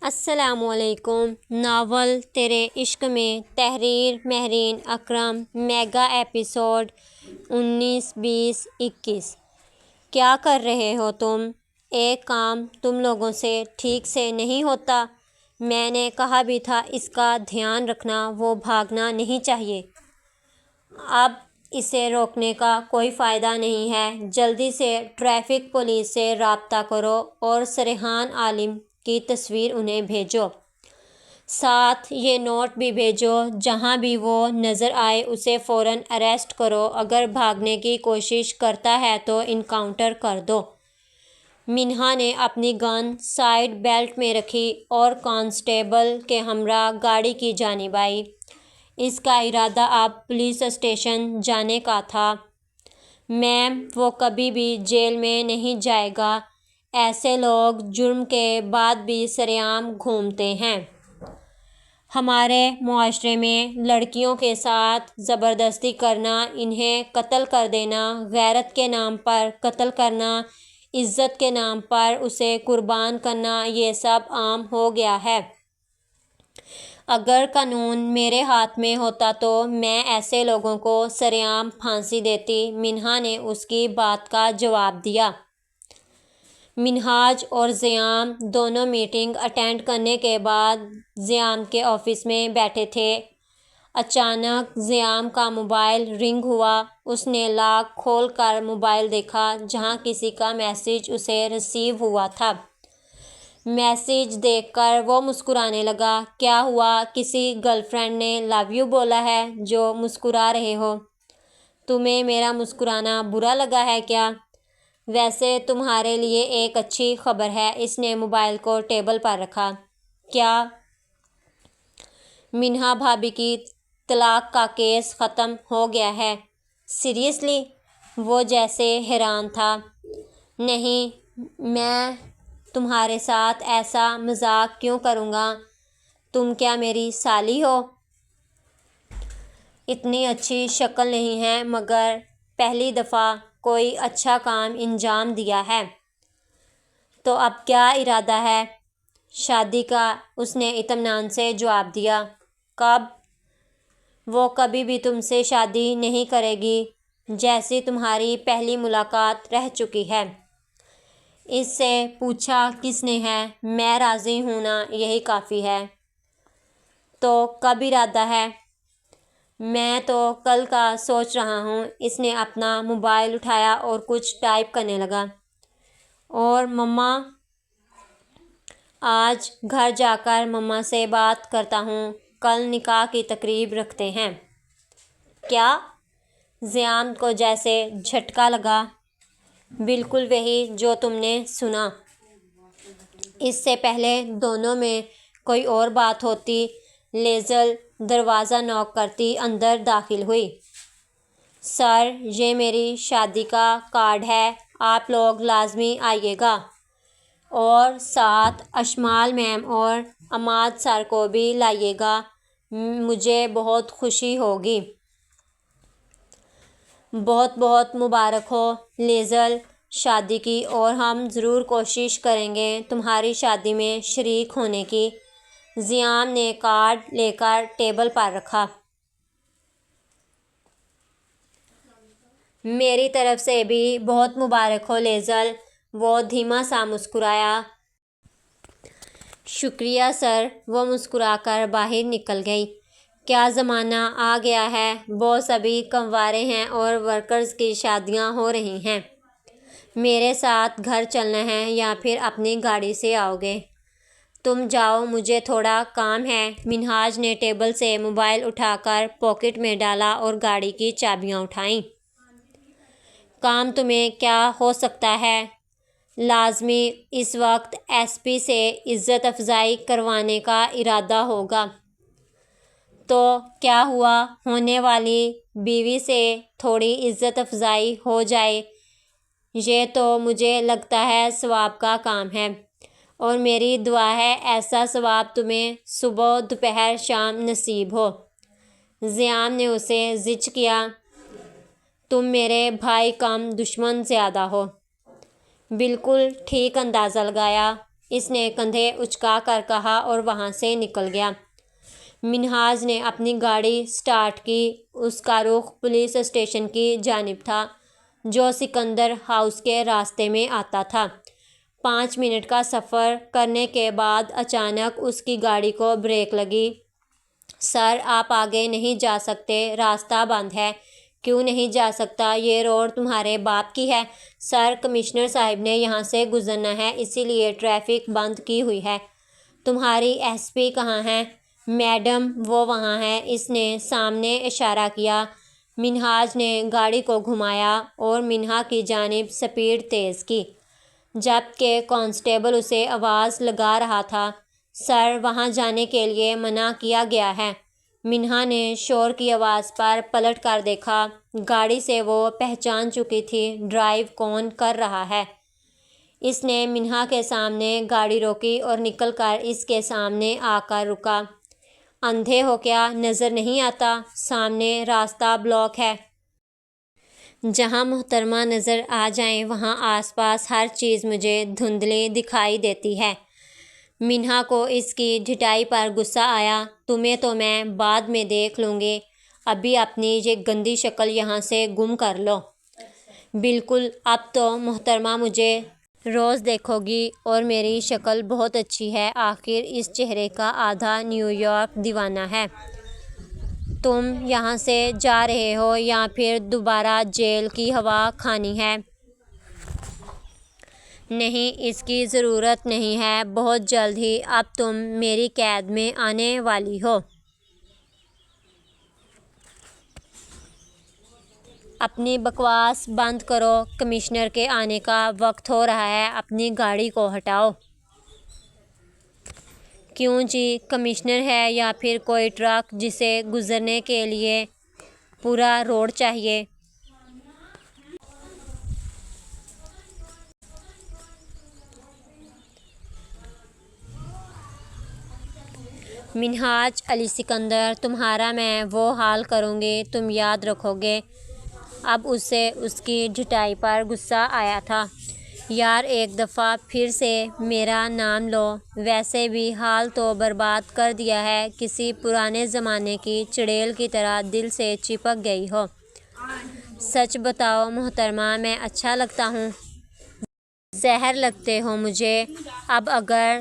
السلام علیکم۔ ناول تیرے عشق میں، تحریر مہرین اکرم، میگا ایپیسوڈ 19، 20، 21۔ کیا کر رہے ہو تم؟ ایک کام تم لوگوں سے ٹھیک سے نہیں ہوتا؟ میں نے کہا بھی تھا اس کا دھیان رکھنا، وہ بھاگنا نہیں چاہیے۔ اب اسے روکنے کا کوئی فائدہ نہیں ہے۔ جلدی سے ٹریفک پولیس سے رابطہ کرو اور سرحان عالم کی تصویر انہیں بھیجو۔ ساتھ یہ نوٹ بھی بھیجو، جہاں بھی وہ نظر آئے اسے فوراً اریسٹ کرو۔ اگر بھاگنے کی کوشش کرتا ہے تو انکاؤنٹر کر دو۔ منہا نے اپنی گن سائیڈ بیلٹ میں رکھی اور کانسٹیبل کے ہمراہ گاڑی کی جانب آئی۔ اس کا ارادہ اب پولیس اسٹیشن جانے کا تھا۔ میم، وہ کبھی بھی جیل میں نہیں جائے گا۔ ایسے لوگ جرم کے بعد بھی سرعام گھومتے ہیں۔ ہمارے معاشرے میں لڑکیوں کے ساتھ زبردستی کرنا، انہیں قتل کر دینا، غیرت کے نام پر قتل کرنا، عزت کے نام پر اسے قربان کرنا، یہ سب عام ہو گیا ہے۔ اگر قانون میرے ہاتھ میں ہوتا تو میں ایسے لوگوں کو سرعام پھانسی دیتی۔ منہا نے اس کی بات کا جواب دیا۔ منہاج اور زیام دونوں میٹنگ اٹینڈ کرنے کے بعد زیام کے آفس میں بیٹھے تھے۔ اچانک زیام کا موبائل رنگ ہوا۔ اس نے لاک کھول کر موبائل دیکھا، جہاں کسی کا میسج اسے ریسیو ہوا تھا۔ میسج دیکھ کر وہ مسکرانے لگا۔ کیا ہوا؟ کسی گرل فرینڈ نے لو یو بولا ہے جو مسکرا رہے ہو؟ تمہیں میرا مسکرانا برا لگا ہے کیا؟ ویسے تمہارے لیے ایک اچھی خبر ہے۔ اس نے موبائل کو ٹیبل پر رکھا۔ کیا؟ منہا بھابھی کی طلاق کا کیس ختم ہو گیا ہے۔ سیریسلی؟ وہ جیسے حیران تھا۔ نہیں، میں تمہارے ساتھ ایسا مذاق کیوں کروں گا؟ تم کیا میری سالی ہو؟ اتنی اچھی شکل نہیں ہے، مگر پہلی دفعہ کوئی اچھا کام انجام دیا ہے۔ تو اب کیا ارادہ ہے؟ شادی کا، اس نے اطمینان سے جواب دیا۔ کب؟ وہ کبھی بھی تم سے شادی نہیں کرے گی۔ جیسی تمہاری پہلی ملاقات رہ چکی ہے۔ اس سے پوچھا کس نے ہے؟ میں راضی ہوں نا، یہی کافی ہے۔ تو کب ارادہ ہے؟ میں تو کل کا سوچ رہا ہوں۔ اس نے اپنا موبائل اٹھایا اور کچھ ٹائپ کرنے لگا۔ اور مما؟ آج گھر جا کر مما سے بات کرتا ہوں۔ کل نکاح کی تقریب رکھتے ہیں۔ کیا؟ زیام کو جیسے جھٹکا لگا۔ بالکل وہی جو تم نے سنا۔ اس سے پہلے دونوں میں کوئی اور بات ہوتی۔ لیزل دروازہ نوک کرتی اندر داخل ہوئی۔ سر، یہ میری شادی کا کارڈ ہے، آپ لوگ لازمی آئیے گا۔ اور ساتھ اشمال میم اور عماد سر کو بھی لائیے گا، مجھے بہت خوشی ہوگی۔ بہت بہت مبارک ہو لیزل شادی کی، اور ہم ضرور کوشش کریں گے تمہاری شادی میں شریک ہونے کی۔ زیام نے کارڈ لے کر ٹیبل پر رکھا۔ میری طرف سے بھی بہت مبارک ہو لیزل۔ وہ دھیما سا مسکرایا۔ شکریہ سر۔ وہ مسکرا کر باہر نکل گئی۔ کیا زمانہ آ گیا ہے، باس ابھی کنوارے ہیں اور ورکرز کی شادیاں ہو رہی ہیں۔ میرے ساتھ گھر چلنا ہے یا پھر اپنی گاڑی سے آؤ گے؟ تم جاؤ، مجھے تھوڑا کام ہے۔ منہاج نے ٹیبل سے موبائل اٹھا کر پاکٹ میں ڈالا اور گاڑی کی چابیاں اٹھائیں۔ کام تمہیں کیا ہو سکتا ہے؟ لازمی اس وقت ایس پی سے عزت افزائی کروانے کا ارادہ ہوگا۔ تو کیا ہوا؟ ہونے والی بیوی سے تھوڑی عزت افزائی ہو جائے، یہ تو مجھے لگتا ہے ثواب کا کام ہے، اور میری دعا ہے ایسا ثواب تمہیں صبح دوپہر شام نصیب ہو۔ زیام نے اسے زچ کیا۔ تم میرے بھائی کم دشمن زیادہ ہو۔ بالکل ٹھیک اندازہ لگایا۔ اس نے کندھے اچکا کر کہا اور وہاں سے نکل گیا۔ منہاج نے اپنی گاڑی سٹارٹ کی۔ اس کا رخ پولیس اسٹیشن کی جانب تھا جو سکندر ہاؤس کے راستے میں آتا تھا۔ 5 منٹ کا سفر کرنے کے بعد اچانک اس کی گاڑی کو بریک لگی۔ سر، آپ آگے نہیں جا سکتے، راستہ بند ہے۔ کیوں نہیں جا سکتا؟ یہ روڈ تمہارے باپ کی ہے۔ سر، کمشنر صاحب نے یہاں سے گزرنا ہے، اسی لیے ٹریفک بند کی ہوئی ہے۔ تمہاری ایس پی کہاں ہے؟ میڈم، وہ وہاں ہے۔ اس نے سامنے اشارہ کیا۔ منہاج نے گاڑی کو گھمایا اور منہا کی جانب سپیڈ تیز کی، جبکہ کانسٹیبل اسے آواز لگا رہا تھا، سر، وہاں جانے کے لیے منع کیا گیا ہے۔ منہا نے شور کی آواز پر پلٹ کر دیکھا۔ گاڑی سے وہ پہچان چکی تھی ڈرائیو کون کر رہا ہے۔ اس نے منہا کے سامنے گاڑی روکی اور نکل کر اس کے سامنے آ کر رکا۔ اندھے ہو کیا؟ نظر نہیں آتا؟ سامنے راستہ بلاک ہے۔ جہاں محترمہ نظر آ جائیں وہاں آس پاس ہر چیز مجھے دھندلی دکھائی دیتی ہے۔ منہا کو اس کی ڈھٹائی پر غصہ آیا۔ تمہیں تو میں بعد میں دیکھ لوں گی، ابھی اپنی یہ گندی شکل یہاں سے گم کر لو۔ بالکل، اب تو محترمہ مجھے روز دیکھو گی اور میری شکل بہت اچھی ہے، آخر اس چہرے کا آدھا نیو یارک دیوانہ ہے۔ تم یہاں سے جا رہے ہو یا پھر دوبارہ جیل کی ہوا کھانی ہے؟ نہیں، اس کی ضرورت نہیں ہے، بہت جلد ہی اب تم میری قید میں آنے والی ہو۔ اپنی بکواس بند کرو، کمشنر کے آنے کا وقت ہو رہا ہے، اپنی گاڑی کو ہٹاؤ۔ کیوں جی؟ کمشنر ہے یا پھر کوئی ٹرک جسے گزرنے کے لیے پورا روڈ چاہیے؟ منہاج علی سکندر، تمہارا میں وہ حال کروں گی تم یاد رکھو گے۔ اب اسے اس کی ڈھٹائی پر غصہ آیا تھا۔ یار، ایک دفعہ پھر سے میرا نام لو، ویسے بھی حال تو برباد کر دیا ہے، کسی پرانے زمانے کی چڑیل کی طرح دل سے چپک گئی ہو۔ سچ بتاؤ محترمہ، میں اچھا لگتا ہوں؟ زہر لگتے ہو مجھے۔ اب اگر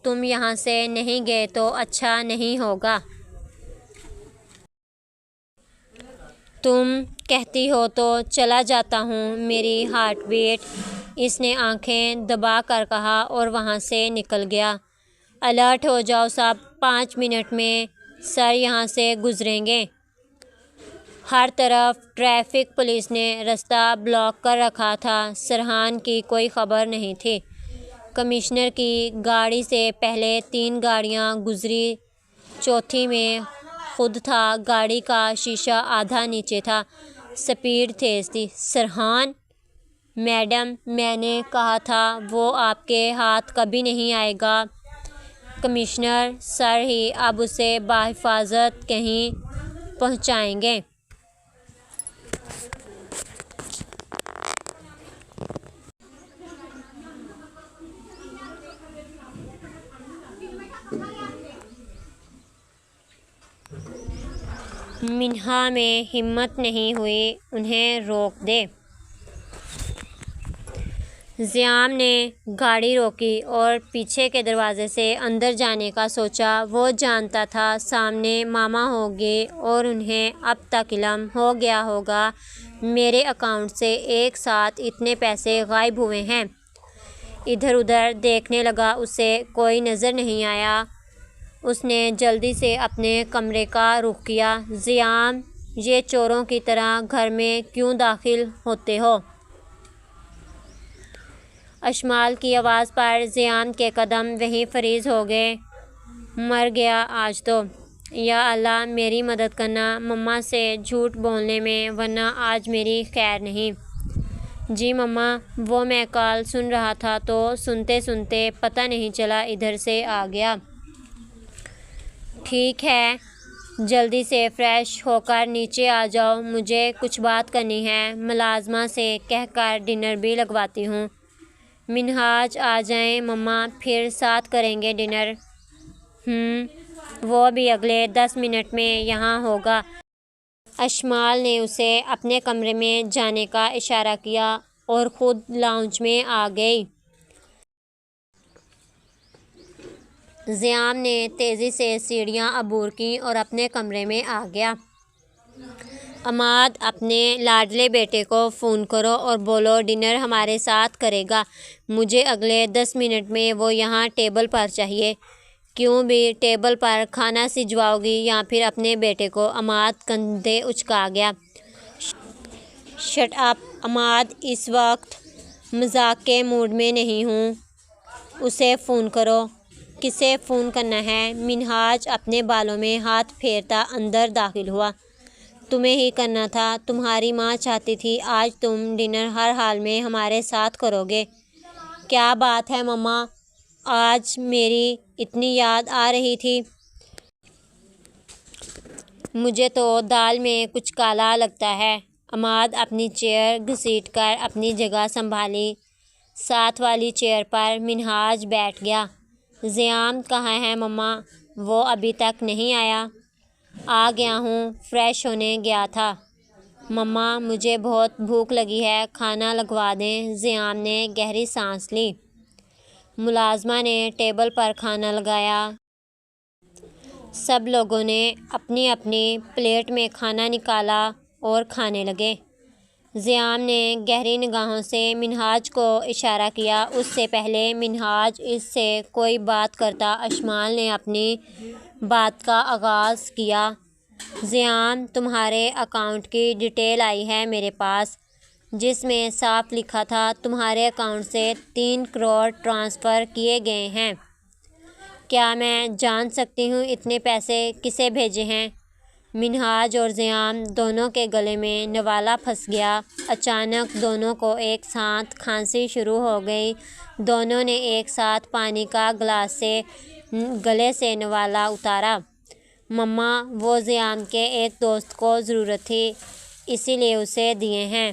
تم یہاں سے نہیں گئے تو اچھا نہیں ہوگا۔ تم کہتی ہو تو چلا جاتا ہوں، میری ہارٹ بیٹ۔ اس نے آنکھیں دبا کر کہا اور وہاں سے نکل گیا۔ الرٹ ہو جاؤ سب، 5 منٹ میں سر یہاں سے گزریں گے۔ ہر طرف ٹریفک پولیس نے راستہ بلاک کر رکھا تھا۔ سرحان کی کوئی خبر نہیں تھی۔ کمشنر کی گاڑی سے پہلے 3 گاڑیاں گزری، چوتھی میں خود تھا۔ گاڑی کا شیشہ آدھا نیچے تھا، سپیڈ تیز تھی۔ سرحان؟ میڈم، میں نے کہا تھا وہ آپ کے ہاتھ کبھی نہیں آئے گا۔ کمشنر سر ہی اب اسے بحفاظت کہیں پہنچائیں گے۔ منہا میں ہمت نہیں ہوئی انہیں روک دے۔ زیام نے گاڑی روکی اور پیچھے کے دروازے سے اندر جانے کا سوچا۔ وہ جانتا تھا سامنے ماما ہوں گے اور انہیں اب تک علم ہو گیا ہوگا میرے اکاؤنٹ سے ایک ساتھ اتنے پیسے غائب ہوئے ہیں۔ ادھر ادھر دیکھنے لگا، اسے کوئی نظر نہیں آیا۔ اس نے جلدی سے اپنے کمرے کا رخ کیا۔ زیام، یہ چوروں کی طرح گھر میں کیوں داخل ہوتے ہو؟ اشمال کی آواز پر زیام کے قدم وہیں فریز ہو گئے۔ مر گیا آج تو۔ یا اللہ میری مدد کرنا مما سے جھوٹ بولنے میں، ورنہ آج میری خیر نہیں۔ جی مما، وہ میں کال سن رہا تھا تو سنتے سنتے پتہ نہیں چلا ادھر سے آ گیا۔ ٹھیک ہے، جلدی سے فریش ہو کر نیچے آ جاؤ، مجھے کچھ بات کرنی ہے۔ ملازمہ سے کہہ کر ڈنر بھی لگواتی ہوں۔ منہاج آ جائیں مما، پھر ساتھ کریں گے ڈنر۔ وہ بھی اگلے 10 منٹ میں یہاں ہوگا۔ اشمال نے اسے اپنے کمرے میں جانے کا اشارہ کیا اور خود لاؤنج میں آ گئی۔ زیام نے تیزی سے سیڑھیاں عبور کیں اور اپنے کمرے میں آ گیا۔ عماد، اپنے لاڈلے بیٹے کو فون کرو اور بولو ڈنر ہمارے ساتھ کرے گا۔ مجھے اگلے 10 منٹ میں وہ یہاں ٹیبل پر چاہیے۔ کیوں بھی ٹیبل پر کھانا سجواؤ گی یا پھر اپنے بیٹے کو؟ عماد کندھے اچکا گیا۔ شٹ اپ عماد، اس وقت مذاق کے موڈ میں نہیں ہوں۔ اسے فون کرو۔ کسے فون کرنا ہے؟ منہاج اپنے بالوں میں ہاتھ پھیرتا اندر داخل ہوا۔ تمہیں ہی کرنا تھا، تمہاری ماں چاہتی تھی آج تم ڈنر ہر حال میں ہمارے ساتھ کرو گے۔ کیا بات ہے مما، آج میری اتنی یاد آ رہی تھی؟ مجھے تو دال میں کچھ کالا لگتا ہے۔ عماد اپنی چیئر گھسیٹ کر اپنی جگہ سنبھالی۔ ساتھ والی چیئر پر منہاج بیٹھ گیا۔ زیام کہاں ہے مما؟ وہ ابھی تک نہیں آیا۔ آ گیا ہوں، فریش ہونے گیا تھا۔ مما مجھے بہت بھوک لگی ہے، کھانا لگوا دیں۔ زیام نے گہری سانس لی۔ ملازمہ نے ٹیبل پر کھانا لگایا۔ سب لوگوں نے اپنی اپنی پلیٹ میں کھانا نکالا اور کھانے لگے۔ زیام نے گہری نگاہوں سے منہاج کو اشارہ کیا۔ اس سے پہلے منہاج اس سے کوئی بات کرتا، اشمال نے اپنی بات کا آغاز کیا۔ زیام، تمہارے اکاؤنٹ کی ڈیٹیل آئی ہے میرے پاس، جس میں صاف لکھا تھا تمہارے اکاؤنٹ سے 3 کروڑ ٹرانسفر کیے گئے ہیں۔ کیا میں جان سکتی ہوں اتنے پیسے کسے بھیجے ہیں؟ منہاج اور زیام دونوں کے گلے میں نوالہ پھنس گیا۔ اچانک دونوں کو ایک ساتھ کھانسی شروع ہو گئی۔ دونوں نے ایک ساتھ پانی کا گلاس سے گلے سے نوالہ اتارا۔ مما، وہ زیام کے ایک دوست کو ضرورت تھی، اسی لیے اسے دیے ہیں۔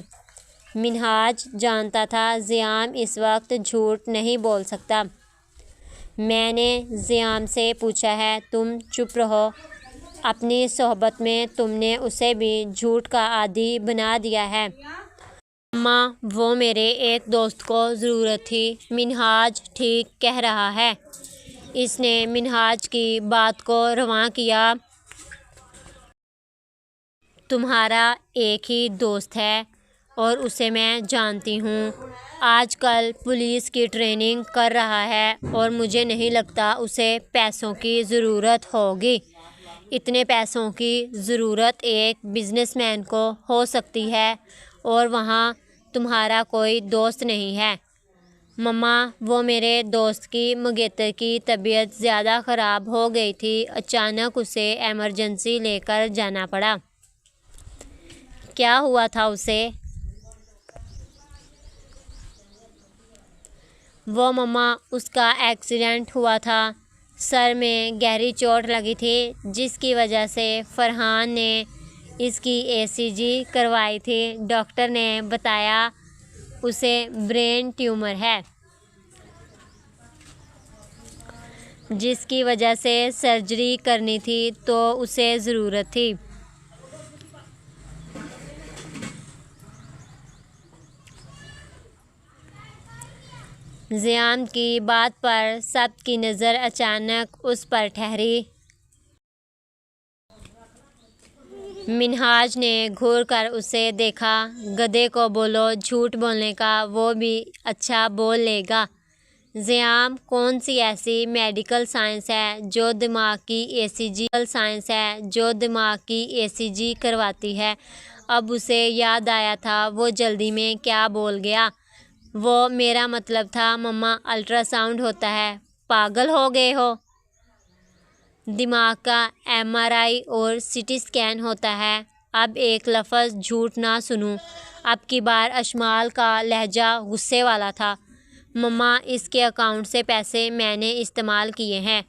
منہاج جانتا تھا زیام اس وقت جھوٹ نہیں بول سکتا۔ میں نے زیام سے پوچھا ہے، تم چپ رہو۔ اپنی صحبت میں تم نے اسے بھی جھوٹ کا عادی بنا دیا ہے۔ مما، وہ میرے ایک دوست کو ضرورت تھی۔ منہاج ٹھیک کہہ رہا ہے۔ اس نے منہاج کی بات کو رواں کیا۔ تمہارا ایک ہی دوست ہے اور اسے میں جانتی ہوں۔ آج کل پولیس کی ٹریننگ کر رہا ہے اور مجھے نہیں لگتا اسے پیسوں کی ضرورت ہوگی۔ اتنے پیسوں کی ضرورت ایک بزنس مین کو ہو سکتی ہے اور وہاں تمہارا کوئی دوست نہیں ہے۔ مما، وہ میرے دوست کی منگیتر کی طبیعت زیادہ خراب ہو گئی تھی، اچانک اسے ایمرجنسی لے کر جانا پڑا۔ کیا ہوا تھا اسے؟ وہ مما، اس کا ایکسیڈنٹ ہوا تھا، سر میں گہری چوٹ لگی تھی جس کی وجہ سے فرحان نے اس کی ECG کروائی تھی۔ ڈاکٹر نے بتایا اسے برین ٹیومر ہے، جس کی وجہ سے سرجری کرنی تھی تو اسے ضرورت تھی۔ زیام کی بات پر سب کی نظر اچانک اس پر ٹھہری۔ منہاج نے گھور کر اسے دیکھا۔ گدھے کو بولو جھوٹ بولنے کا، وہ بھی اچھا بول لے گا۔ زیام، کون سی ایسی میڈیکل سائنس ہے جو دماغ کی ECG کرواتی ہے؟ اب اسے یاد آیا تھا وہ جلدی میں کیا بول گیا۔ وہ میرا مطلب تھا مما، الٹرا ساؤنڈ ہوتا ہے۔ پاگل ہو گئے ہو؟ دماغ کا MRI اور CT اسکین ہوتا ہے۔ اب ایک لفظ جھوٹ نہ سنوں۔ اب کی بار اشمال کا لہجہ غصے والا تھا۔ مما، اس کے اکاؤنٹ سے پیسے میں نے استعمال کیے ہیں۔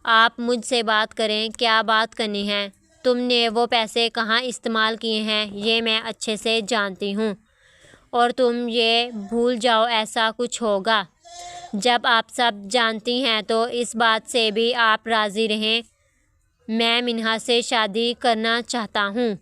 آپ مجھ سے بات کریں، کیا بات کرنی ہے؟ تم نے وہ پیسے کہاں استعمال کیے ہیں یہ میں اچھے سے جانتی ہوں۔ اور تم یہ بھول جاؤ ایسا کچھ ہوگا۔ جب آپ سب جانتی ہیں تو اس بات سے بھی آپ راضی رہیں۔ میں منہا سے شادی کرنا چاہتا ہوں۔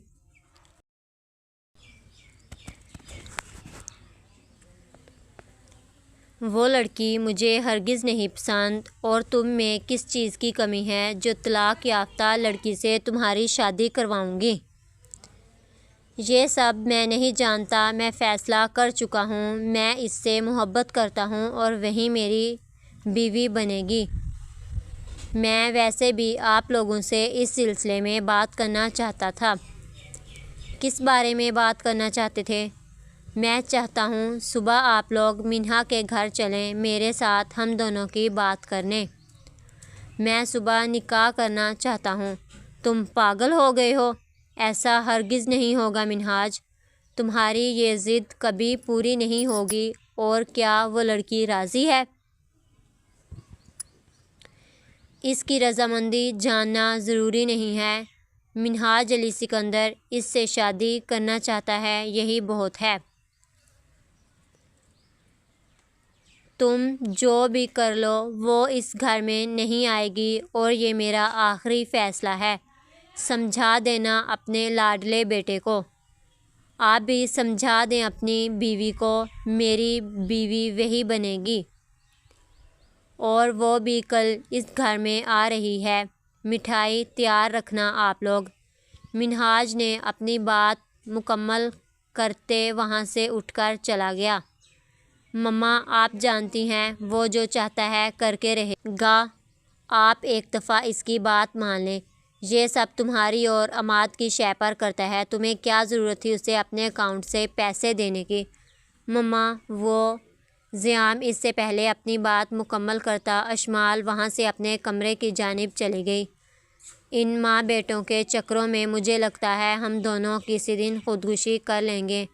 وہ لڑکی مجھے ہرگز نہیں پسند، اور تم میں کس چیز کی کمی ہے جو طلاق یافتہ لڑکی سے تمہاری شادی کرواؤں گی؟ یہ سب میں نہیں جانتا۔ میں فیصلہ کر چکا ہوں۔ میں اس سے محبت کرتا ہوں اور وہی میری بیوی بنے گی۔ میں ویسے بھی آپ لوگوں سے اس سلسلے میں بات کرنا چاہتا تھا۔ کس بارے میں بات کرنا چاہتے تھے؟ میں چاہتا ہوں صبح آپ لوگ منہا کے گھر چلیں میرے ساتھ، ہم دونوں کی بات کرنے۔ میں صبح نکاح کرنا چاہتا ہوں۔ تم پاگل ہو گئے ہو؟ ایسا ہرگز نہیں ہوگا منہاج۔ تمہاری یہ ضد کبھی پوری نہیں ہوگی۔ اور کیا وہ لڑکی راضی ہے؟ اس کی رضامندی جاننا ضروری نہیں ہے۔ منہاج علی سکندر اس سے شادی کرنا چاہتا ہے، یہی بہت ہے۔ تم جو بھی کر لو وہ اس گھر میں نہیں آئے گی، اور یہ میرا آخری فیصلہ ہے۔ سمجھا دینا اپنے لاڈلے بیٹے کو۔ آپ بھی سمجھا دیں اپنی بیوی کو، میری بیوی وہی بنے گی، اور وہ بھی کل اس گھر میں آ رہی ہے۔ مٹھائی تیار رکھنا آپ لوگ۔ منہاج نے اپنی بات مکمل کرتے وہاں سے اٹھ کر چلا گیا۔ مما آپ جانتی ہیں وہ جو چاہتا ہے کر کے رہے گا۔ آپ ایک دفعہ اس کی بات مان لیں۔ یہ سب تمہاری اور عماد کی شے پر کرتا ہے۔ تمہیں کیا ضرورت تھی اسے اپنے اکاؤنٹ سے پیسے دینے کی؟ مما وہ زیام اس سے پہلے اپنی بات مکمل کرتا اشمال وہاں سے اپنے کمرے کی جانب چلی گئی۔ ان ماں بیٹوں کے چکروں میں مجھے لگتا ہے ہم دونوں کسی دن خودکشی کر لیں گے۔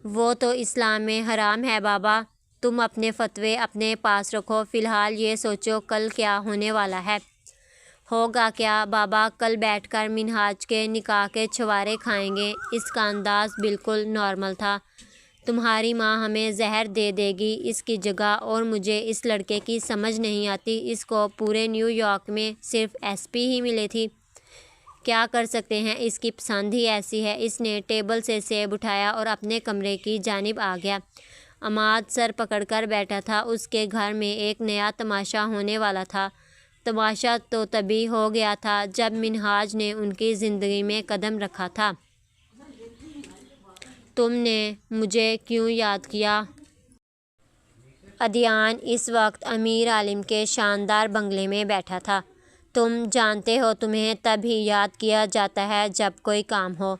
وہ تو اسلام میں حرام ہے بابا۔ تم اپنے فتوے اپنے پاس رکھو، فی الحال یہ سوچو کل کیا ہونے والا ہے۔ ہوگا کیا بابا؟ کل بیٹھ کر منہاج کے نکاح کے چھوارے کھائیں گے۔ اس کا انداز بالکل نارمل تھا۔ تمہاری ماں ہمیں زہر دے دے گی اس کی جگہ، اور مجھے اس لڑکے کی سمجھ نہیں آتی۔ اس کو پورے نیو یارک میں صرف ایس پی ہی ملے تھی۔ کیا کر سکتے ہیں، اس کی پسند ہی ایسی ہے۔ اس نے ٹیبل سے سیب اٹھایا اور اپنے کمرے کی جانب آ گیا۔ عماد سر پکڑ کر بیٹھا تھا۔ اس کے گھر میں ایک نیا تماشا ہونے والا تھا۔ تماشا تو تبھی ہو گیا تھا جب منہاج نے ان کی زندگی میں قدم رکھا تھا۔ تم نے مجھے کیوں یاد کیا؟ عدنان اس وقت امیر عالم کے شاندار بنگلے میں بیٹھا تھا۔ تم جانتے ہو تمہیں تب ہی یاد کیا جاتا ہے جب کوئی کام ہو،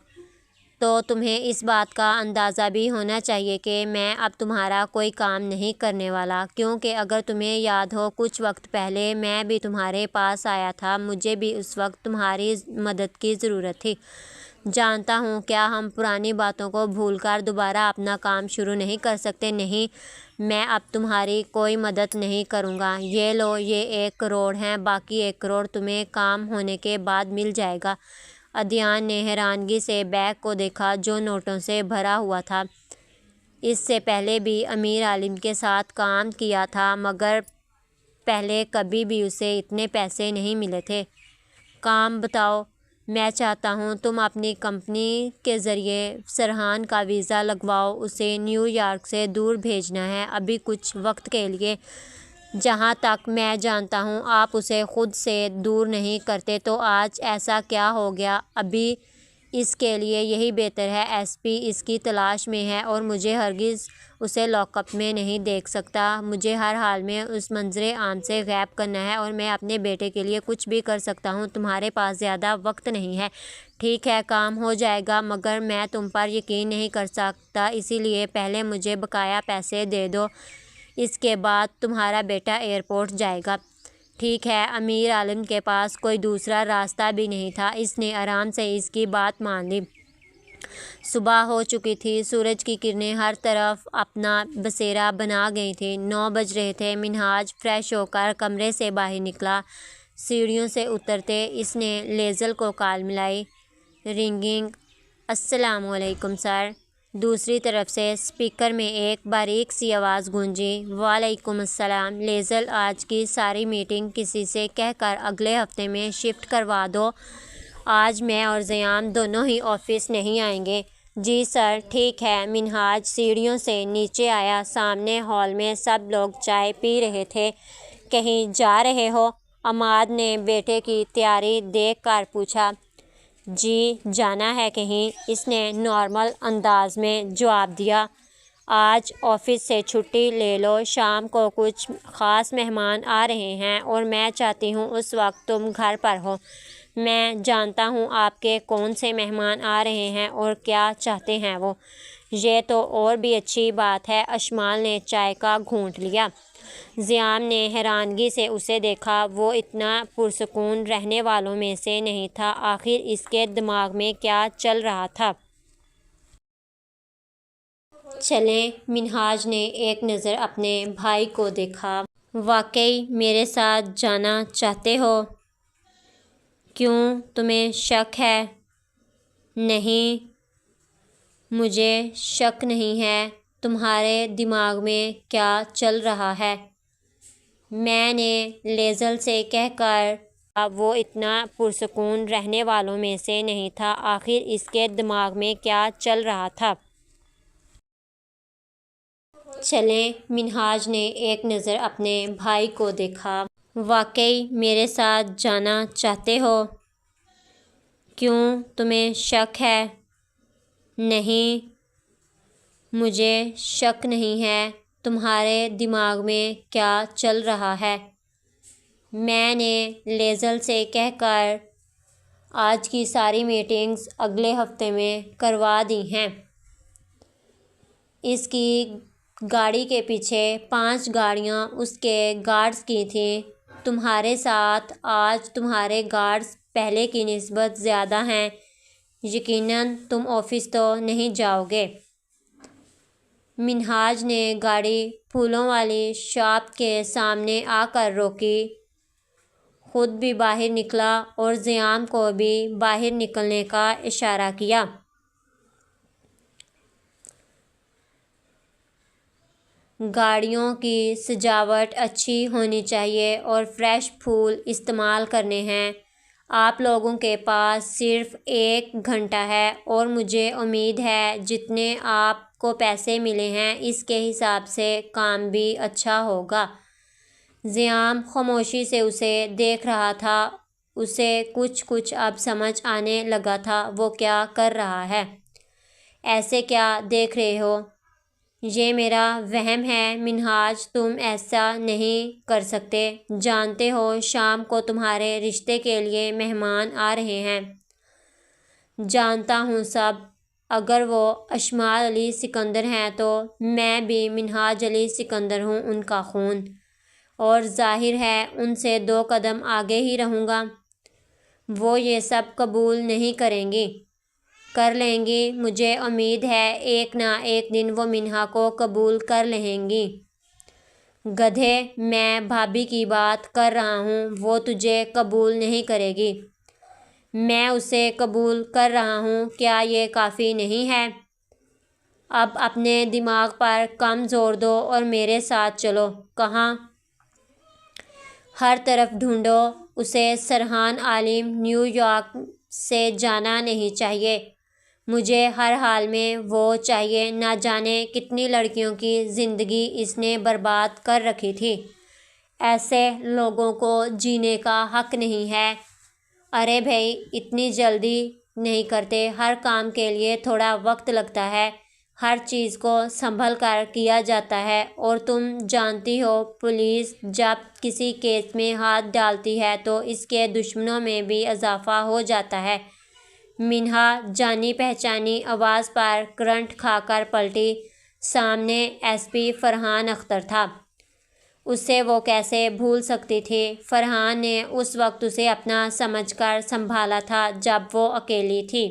تو تمہیں اس بات کا اندازہ بھی ہونا چاہیے کہ میں اب تمہارا کوئی کام نہیں کرنے والا، کیونکہ اگر تمہیں یاد ہو کچھ وقت پہلے میں بھی تمہارے پاس آیا تھا، مجھے بھی اس وقت تمہاری مدد کی ضرورت تھی۔ جانتا ہوں کیا ہم پرانی باتوں کو بھول کر دوبارہ اپنا کام شروع نہیں کر سکتے؟ نہیں، میں اب تمہاری کوئی مدد نہیں کروں گا۔ یہ لو، یہ 1 کروڑ ہیں، باقی 1 کروڑ تمہیں کام ہونے کے بعد مل جائے گا۔ عدنان نے حیرانگی سے بیگ کو دیکھا جو نوٹوں سے بھرا ہوا تھا۔ اس سے پہلے بھی امیر عالم کے ساتھ کام کیا تھا، مگر پہلے کبھی بھی اسے اتنے پیسے نہیں ملے تھے۔ کام بتاؤ؟ میں چاہتا ہوں تم اپنی کمپنی کے ذریعے فرحان کا ویزا لگواؤ، اسے نیو یارک سے دور بھیجنا ہے ابھی کچھ وقت کے لیے۔ جہاں تک میں جانتا ہوں آپ اسے خود سے دور نہیں کرتے، تو آج ایسا کیا ہو گیا؟ ابھی اس کے لیے یہی بہتر ہے۔ ایس پی اس کی تلاش میں ہے اور مجھے ہرگز اسے لاک اپ میں نہیں دیکھ سکتا۔ مجھے ہر حال میں اس منظر عام سے غائب کرنا ہے، اور میں اپنے بیٹے کے لیے کچھ بھی کر سکتا ہوں۔ تمہارے پاس زیادہ وقت نہیں ہے۔ ٹھیک ہے، کام ہو جائے گا، مگر میں تم پر یقین نہیں کر سکتا، اسی لیے پہلے مجھے بقایا پیسے دے دو، اس کے بعد تمہارا بیٹا ایئرپورٹ جائے گا۔ ٹھیک ہے۔ امیر عالم کے پاس کوئی دوسرا راستہ بھی نہیں تھا، اس نے آرام سے اس کی بات مان لی۔ صبح ہو چکی تھی، سورج کی کرنیں ہر طرف اپنا بسیرا بنا گئی تھیں۔ 9 بج رہے تھے۔ منہاج فریش ہو کر کمرے سے باہر نکلا۔ سیڑھیوں سے اترتے اس نے لیزل کو کال ملائی۔ رنگنگ۔ السلام علیکم سر۔ دوسری طرف سے اسپیکر میں ایک باریک سی آواز گونجی، وعلیکم السلام لیزل، آج کی ساری میٹنگ کسی سے کہہ کر اگلے ہفتے میں شفٹ کروا دو۔ آج میں اور زیام دونوں ہی آفس نہیں آئیں گے۔ جی سر، ٹھیک ہے۔ منہاج سیڑھیوں سے نیچے آیا۔ سامنے ہال میں سب لوگ چائے پی رہے تھے۔ کہیں جا رہے ہو؟ عماد نے بیٹے کی تیاری دیکھ کر پوچھا۔ جی جانا ہے کہیں، اس نے نارمل انداز میں جواب دیا۔ آج آفس سے چھٹی لے لو، شام کو کچھ خاص مہمان آ رہے ہیں اور میں چاہتی ہوں اس وقت تم گھر پر ہو۔ میں جانتا ہوں آپ کے کون سے مہمان آ رہے ہیں اور کیا چاہتے ہیں وہ۔ یہ تو اور بھی اچھی بات ہے۔ اشمال نے چائے کا گھونٹ لیا۔ زیام نے حیرانگی سے اسے دیکھا۔ وہ اتنا پرسکون رہنے والوں میں سے نہیں تھا۔ آخر اس کے دماغ میں کیا چل رہا تھا؟ چلیں، منہاج نے ایک نظر اپنے بھائی کو دیکھا۔ واقعی میرے ساتھ جانا چاہتے ہو؟ کیوں، تمہیں شک ہے؟ نہیں، مجھے شک نہیں ہے۔ تمہارے دماغ میں کیا چل رہا ہے؟ میں نے لیزل سے کہہ کر وہ اتنا پرسکون رہنے والوں میں سے نہیں تھا۔ آخر اس کے دماغ میں کیا چل رہا تھا؟ چلیں، منہاج نے ایک نظر اپنے بھائی کو دیکھا۔ واقعی میرے ساتھ جانا چاہتے ہو؟ کیوں، تمہیں شک ہے؟ نہیں، مجھے شک نہیں ہے۔ تمہارے دماغ میں کیا چل رہا ہے؟ میں نے لیزل سے کہہ کر آج کی ساری میٹنگز اگلے ہفتے میں کروا دی ہیں۔ اس کی گاڑی کے پیچھے 5 گاڑیاں اس کے گارڈز کی تھیں۔ تمہارے ساتھ آج تمہارے گارڈز پہلے کی نسبت زیادہ ہیں۔ یقیناً تم آفس تو نہیں جاؤ گے؟ منہاج نے گاڑی پھولوں والی شاپ کے سامنے آ کر روکی۔ خود بھی باہر نکلا اور زیام کو بھی باہر نکلنے کا اشارہ کیا۔ گاڑیوں کی سجاوٹ اچھی ہونی چاہیے اور فریش پھول استعمال کرنے ہیں۔ آپ لوگوں کے پاس صرف 1 گھنٹہ ہے اور مجھے امید ہے جتنے آپ کو پیسے ملے ہیں اس کے حساب سے کام بھی اچھا ہوگا۔ زیام خاموشی سے اسے دیکھ رہا تھا۔ اسے کچھ اب سمجھ آنے لگا تھا وہ کیا کر رہا ہے۔ ایسے کیا دیکھ رہے ہو؟ یہ میرا وہم ہے منہاج، تم ایسا نہیں کر سکتے۔ جانتے ہو شام کو تمہارے رشتے کے لیے مہمان آ رہے ہیں۔ جانتا ہوں سب۔ اگر وہ اشمال علی سکندر ہیں تو میں بھی منہاج علی سکندر ہوں، ان کا خون، اور ظاہر ہے ان سے 2 قدم آگے ہی رہوں گا۔ وہ یہ سب قبول نہیں کریں گی۔ کر لیں گی، مجھے امید ہے ایک نہ ایک دن وہ منہا کو قبول کر لیں گی۔ گدھے، میں بھابھی کی بات کر رہا ہوں، وہ تجھے قبول نہیں کرے گی۔ میں اسے قبول کر رہا ہوں، کیا یہ کافی نہیں ہے؟ اب اپنے دماغ پر کم زور دو اور میرے ساتھ چلو۔ کہاں؟ ہر طرف ڈھونڈو۔ اسے سرحان عالم نیو یارک سے جانا نہیں چاہیے۔ مجھے ہر حال میں وہ چاہیے۔ نہ جانے کتنی لڑکیوں کی زندگی اس نے برباد کر رکھی تھی۔ ایسے لوگوں کو جینے کا حق نہیں ہے۔ ارے بھائی، اتنی جلدی نہیں کرتے، ہر کام کے لیے تھوڑا وقت لگتا ہے، ہر چیز کو سنبھل کر کیا جاتا ہے، اور تم جانتی ہو پولیس جب کسی کیس میں ہاتھ ڈالتی ہے تو اس کے دشمنوں میں بھی اضافہ ہو جاتا ہے۔ منہا جانی پہچانی آواز پر کرنٹ کھا کر پلٹی۔ سامنے ایس پی فرحان اختر تھا۔ اسے وہ کیسے بھول سکتی تھی؟ فرحان نے اس وقت اسے اپنا سمجھ کر سنبھالا تھا جب وہ اکیلی تھی۔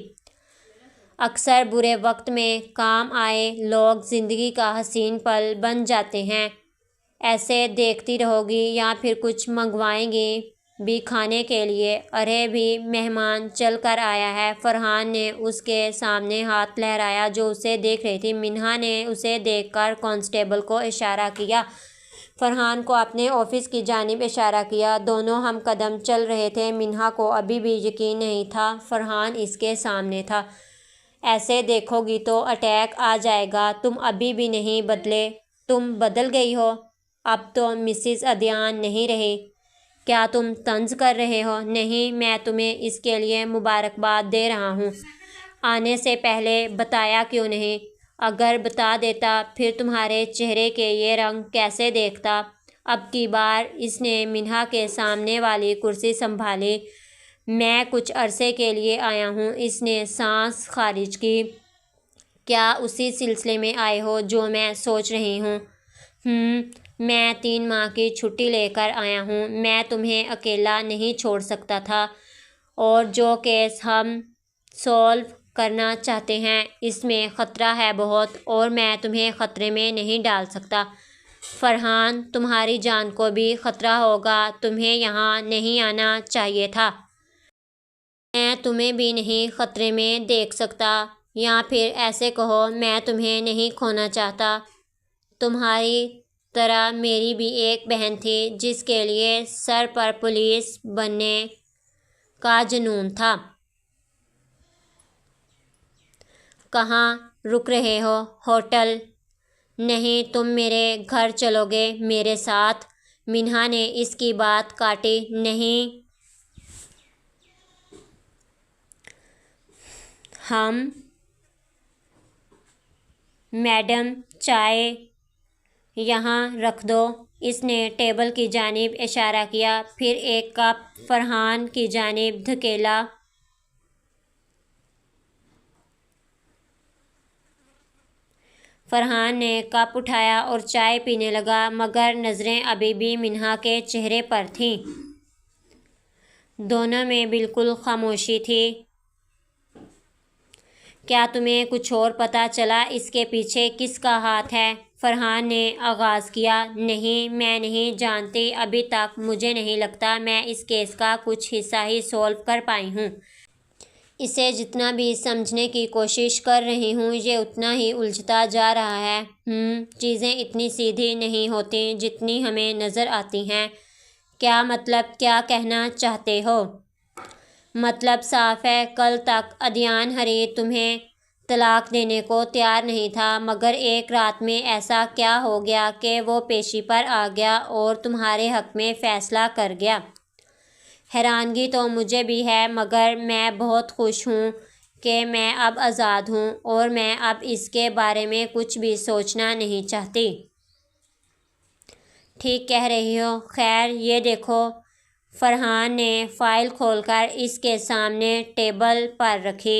اکثر برے وقت میں کام آئے لوگ زندگی کا حسین پل بن جاتے ہیں۔ ایسے دیکھتی رہو گی یا پھر کچھ منگوائیں گی؟ بھی کھانے کے لیے۔ ارے بھی مہمان چل کر آیا ہے۔ فرحان نے اس کے سامنے ہاتھ لہرایا جو اسے دیکھ رہی تھی۔ منہا نے اسے دیکھ کر کانسٹیبل کو اشارہ کیا۔ فرحان کو اپنے آفس کی جانب اشارہ کیا۔ دونوں ہم قدم چل رہے تھے۔ منہا کو ابھی بھی یقین نہیں تھا فرحان اس کے سامنے تھا۔ ایسے دیکھو گی تو اٹیک آ جائے گا۔ تم ابھی بھی نہیں بدلے۔ تم بدل گئی ہو۔ اب تو مسز عدنان نہیں رہی۔ کیا تم طنز کر رہے ہو؟ نہیں، میں تمہیں اس کے لیے مبارکباد دے رہا ہوں۔ آنے سے پہلے بتایا کیوں نہیں؟ اگر بتا دیتا پھر تمہارے چہرے کے یہ رنگ کیسے دیکھتا؟ اب کی بار اس نے منہا کے سامنے والی کرسی سنبھالی۔ میں کچھ عرصے کے لیے آیا ہوں۔ اس نے سانس خارج کی۔ کیا اسی سلسلے میں آئے ہو جو میں سوچ رہی ہوں؟ میں 3 ماہ کی چھٹی لے کر آیا ہوں۔ میں تمہیں اکیلا نہیں چھوڑ سکتا تھا، اور جو کیس ہم سولو کرنا چاہتے ہیں اس میں خطرہ ہے بہت، اور میں تمہیں خطرے میں نہیں ڈال سکتا۔ فرحان، تمہاری جان کو بھی خطرہ ہوگا۔ تمہیں یہاں نہیں آنا چاہیے تھا۔ میں تمہیں بھی نہیں خطرے میں دیکھ سکتا، یا پھر ایسے کہو میں تمہیں نہیں کھونا چاہتا۔ تمہاری طرح میری بھی ایک بہن تھی جس کے لیے سر پر پولیس بننے کا جنون تھا۔ کہاں رک رہے ہو؟ ہوٹل؟ نہیں، تم میرے گھر چلو گے میرے ساتھ؟ منہا نے اس کی بات کاٹی۔ نہیں، ہم… میڈم، چائے یہاں رکھ دو۔ اس نے ٹیبل کی جانب اشارہ کیا، پھر ایک کپ فرحان کی جانب دھکیلا۔ فرحان نے کپ اٹھایا اور چائے پینے لگا، مگر نظریں ابھی بھی منہا کے چہرے پر تھیں۔ دونوں میں بالکل خاموشی تھی۔ کیا تمہیں کچھ اور پتہ چلا اس کے پیچھے کس کا ہاتھ ہے؟ فرحان نے آغاز کیا۔ نہیں، میں نہیں جانتی۔ ابھی تک مجھے نہیں لگتا میں اس کیس کا کچھ حصہ ہی سولو کر پائی ہوں۔ اسے جتنا بھی سمجھنے کی کوشش کر رہی ہوں یہ اتنا ہی الجھتا جا رہا ہے۔ چیزیں اتنی سیدھی نہیں ہوتیں جتنی ہمیں نظر آتی ہیں۔ کیا مطلب؟ کیا کہنا چاہتے ہو؟ مطلب صاف ہے۔ کل تک عدنان حریر تمہیں طلاق دینے کو تیار نہیں تھا، مگر ایک رات میں ایسا کیا ہو گیا کہ وہ پیشی پر آ گیا اور تمہارے حق میں فیصلہ کر گیا؟ حیرانگی تو مجھے بھی ہے، مگر میں بہت خوش ہوں کہ میں اب آزاد ہوں، اور میں اب اس کے بارے میں کچھ بھی سوچنا نہیں چاہتی۔ ٹھیک کہہ رہی ہو۔ خیر، یہ دیکھو۔ فرحان نے فائل کھول کر اس کے سامنے ٹیبل پر رکھی۔